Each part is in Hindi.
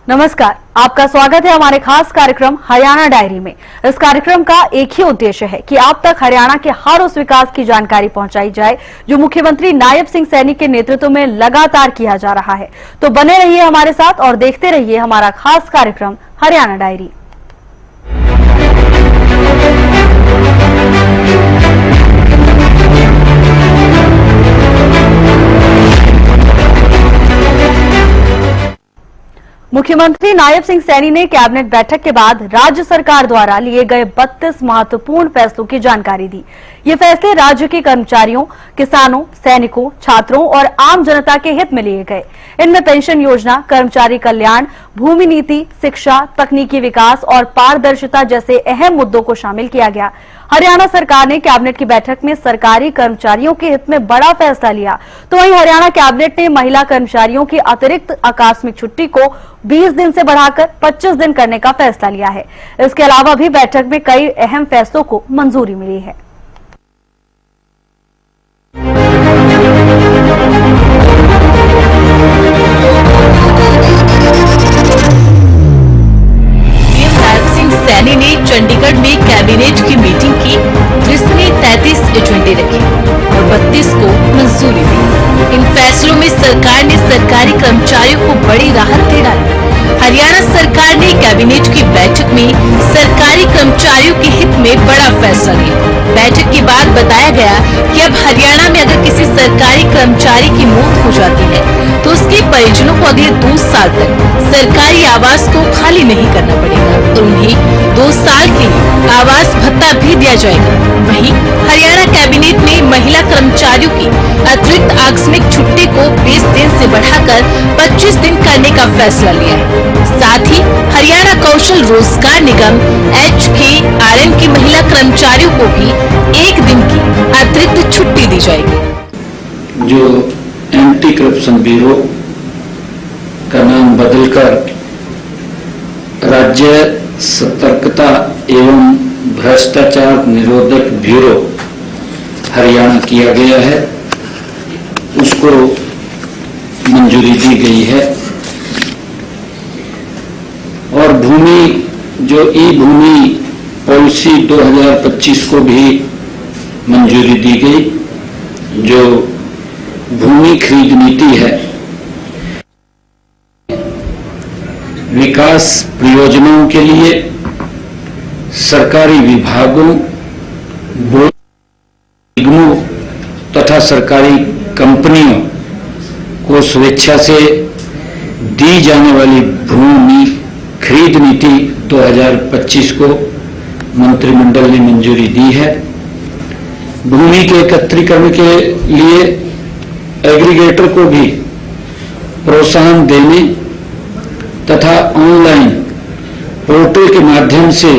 नमस्कार, आपका स्वागत है हमारे खास कार्यक्रम हरियाणा डायरी में। इस कार्यक्रम का एक ही उद्देश्य है कि आप तक हरियाणा के हर उस विकास की जानकारी पहुंचाई जाए जो मुख्यमंत्री नायब सिंह सैनी के नेतृत्व में लगातार किया जा रहा है। तो बने रहिए हमारे साथ और देखते रहिए हमारा खास कार्यक्रम हरियाणा डायरी। मुख्यमंत्री नायब सिंह सैनी ने कैबिनेट बैठक के बाद राज्य सरकार द्वारा लिए गए 32 महत्वपूर्ण फैसलों की जानकारी दी। ये फैसले राज्य के कर्मचारियों, किसानों, सैनिकों, छात्रों और आम जनता के हित में लिए गए। इनमें पेंशन योजना, कर्मचारी कल्याण, भूमि नीति, शिक्षा, तकनीकी विकास और पारदर्शिता जैसे अहम मुद्दों को शामिल किया गया। हरियाणा सरकार ने कैबिनेट की बैठक में सरकारी कर्मचारियों के हित में बड़ा फैसला लिया, तो वहीं हरियाणा कैबिनेट ने महिला कर्मचारियों की अतिरिक्त आकस्मिक छुट्टी को 20 दिन से बढ़ाकर 25 दिन करने का फैसला लिया है। इसके अलावा भी बैठक में कई अहम फैसलों को मंजूरी मिली है। सैनी ने चंडीगढ़ में कैबिनेट की मीटिंग की, जिसमें 33 एजेंडे रखे और 32 को मंजूरी दी। इन फैसलों में सरकार ने सरकारी कर्मचारियों को बड़ी राहत दे डाली। हरियाणा सरकार ने कैबिनेट की बैठक में सरकारी कर्मचारियों के हित में बड़ा फैसला लिया। बैठक के बाद बताया गया कि अब हरियाणा में अगर किसी सरकारी कर्मचारी की मौत हो जाती है तो उसके परिजनों को अगले 2 साल तक सरकारी आवास को खाली नहीं करना पड़ेगा और उन्हें 2 साल के लिए आवास भत्ता भी दिया जाएगा। वहीं हरियाणा कैबिनेट ने महिला कर्मचारियों की अतिरिक्त आकस्मिक छुट्टी को 20 दिन से बढ़ाकर 25 दिन करने का फैसला लिया है। साथ ही हरियाणा कौशल रोजगार निगम HKRN की महिला कर्मचारियों को भी 1 दिन की अतिरिक्त छुट्टी दी जाएगी। जो एंटी करप्शन ब्यूरो का नाम बदलकर राज्य सतर्कता एवं भ्रष्टाचार निरोधक ब्यूरो हरियाणा किया गया है, उसको मंजूरी दी गई है। और भूमि जो ई-भूमि पॉलिसी 2025 को भी मंजूरी दी गई। जो भूमि खरीद नीति है, विकास परियोजनाओं के लिए सरकारी विभागों, निगमों तथा सरकारी कंपनियों को स्वेच्छा से दी जाने वाली भूमि खरीद नीति 2025 को मंत्रिमंडल ने मंजूरी दी है। भूमि के एकत्रीकरण के लिए एग्रीगेटर को भी प्रोत्साहन देने तथा ऑनलाइन पोर्टल के माध्यम से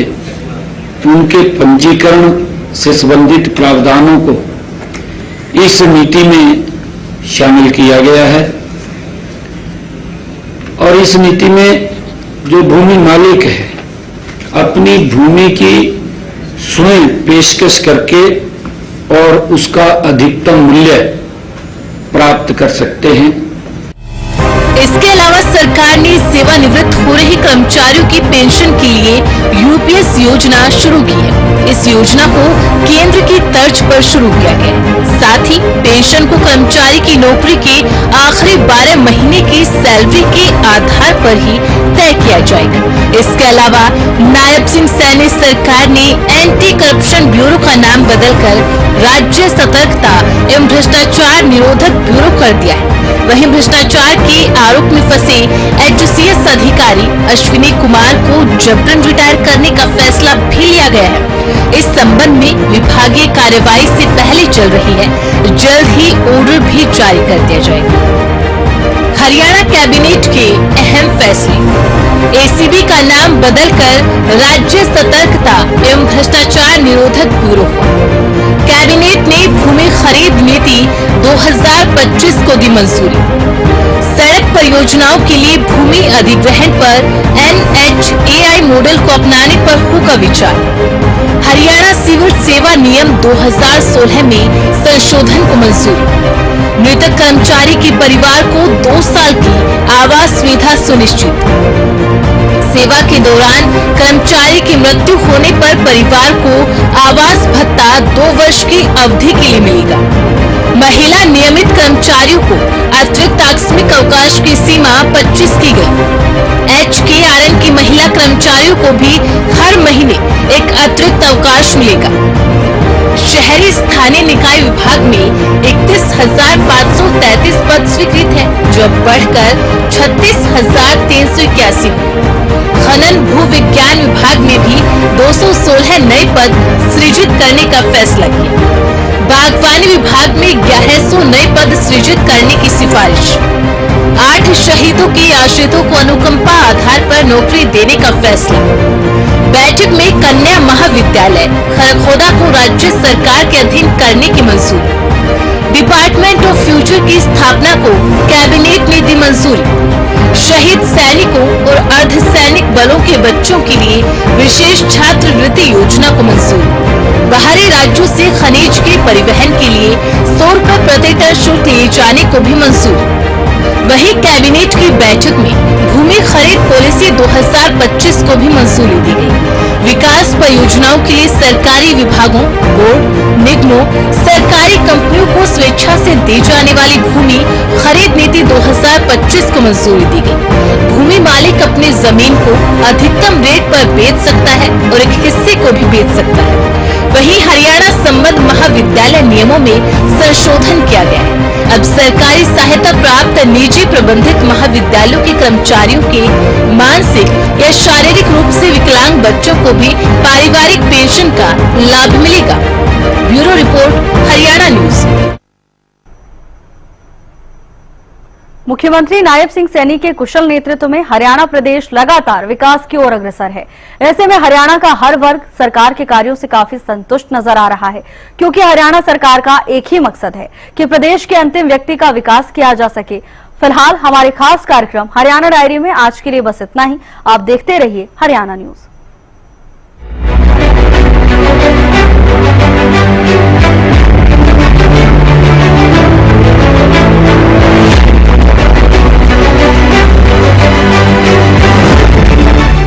उनके पंजीकरण से संबंधित प्रावधानों को इस नीति में शामिल किया गया है। और इस नीति में जो भूमि मालिक है अपनी भूमि की स्वयं पेशकश करके और उसका अधिकतम मूल्य प्राप्त कर सकते हैं। इसके अलावा सरकार ने सेवानिवृत्त हो रहे कर्मचारियों की पेंशन के लिए UPS योजना शुरू की है। इस योजना को केंद्र की तर्ज पर शुरू किया गया। साथ ही पेंशन को कर्मचारी की नौकरी के आखिरी 12 महीने की सैलरी के आधार पर ही तय किया जाएगा। इसके अलावा नायब सिंह सैनी सरकार ने एंटी करप्शन ब्यूरो का नाम बदलकर राज्य सतर्कता एवं भ्रष्टाचार निरोधक ब्यूरो कर दिया है। वहीं भ्रष्टाचार के आरोप में फंसे HCS अधिकारी अश्विनी कुमार को जबरन रिटायर करने का फैसला भी लिया गया है। इस संबंध में विभागीय कार्यवाही से पहले चल रही है, जल्द ही ऑर्डर भी जारी कर दिया जाएगा। हरियाणा कैबिनेट के अहम फैसले, ACB का नाम बदलकर राज्य सतर्कता एवं भ्रष्टाचार निरोधक ब्यूरो हुआ। कैबिनेट ने भूमि खरीद नीति 2025 को दी मंजूरी। सड़क परियोजनाओं के लिए भूमि अधिग्रहण पर NHAI मॉडल को अपनाने पर होगा विचार। हरियाणा सिविल सेवा नियम 2016 में संशोधन को मंजूरी। मृतक कर्मचारी के परिवार को 2 साल की आवास सुविधा सुनिश्चित। सेवा के दौरान कर्मचारी की मृत्यु होने पर परिवार को आवास भत्ता 2 वर्ष की अवधि के लिए मिलेगा। महिला नियमित कर्मचारियों को अतिरिक्त आकस्मिक अवकाश की सीमा 25 की गई। HKRN की महिला कर्मचारियों को भी हर महीने एक अतिरिक्त अवकाश मिलेगा। शहरी स्थानीय निकाय विभाग में 31,533 पद स्वीकृत है, जो अब बढ़कर 36,381। खनन भू विज्ञान विभाग में भी 216 नए पद सृजित करने का फैसला किया। बागवानी विभाग में 1100 नए पद सृजित करने की सिफारिश। 8 शहीदों के आश्रितों को अनुकंपा आधार पर नौकरी देने का फैसला। बैठक में कन्या महाविद्यालय खरखोदा को राज्य सरकार के अधीन करने की मंजूरी। डिपार्टमेंट ऑफ फ्यूचर की स्थापना को कैबिनेट ने दी मंजूरी। शहीद सैनिकों और अर्धसैनिक बलों के बच्चों के लिए विशेष छात्रवृत्ति योजना को मंजूरी। बाहरी राज्यों से खनिज के परिवहन के लिए 100 रुपए प्रति टन शुल्क लिए जाने को भी मंजूरी। वहीं कैबिनेट की बैठक में भूमि खरीद पॉलिसी 2025 को भी मंजूरी दी गई। विकास परियोजनाओं के लिए सरकारी विभागों, बोर्ड, निगमों, सरकारी कंपनियों को स्वेच्छा से दी जाने वाली भूमि खरीद नीति 2025 को मंजूरी दी गई। भूमि मालिक अपनी जमीन को अधिकतम रेट पर बेच सकता है और एक हिस्से को भी बेच सकता है। वहीं हरियाणा संबद्ध महाविद्यालय नियमों में संशोधन किया गया है। अब सरकारी सहायता प्राप्त निजी प्रबंधित महाविद्यालयों के कर्मचारियों के मानसिक या शारीरिक रूप से विकलांग बच्चों को भी पारिवारिक पेंशन का लाभ मिलेगा। Bureau report, Haryana news. मुख्यमंत्री नायब सिंह सैनी के कुशल नेतृत्व में हरियाणा प्रदेश लगातार विकास की ओर अग्रसर है। ऐसे में हरियाणा का हर वर्ग सरकार के कार्यों से काफी संतुष्ट नजर आ रहा है, क्योंकि हरियाणा सरकार का एक ही मकसद है कि प्रदेश के अंतिम व्यक्ति का विकास किया जा सके। फिलहाल हमारे खास कार्यक्रम हरियाणा डायरी में आज के लिए बस इतना ही। आप देखते रहिए हरियाणा न्यूज।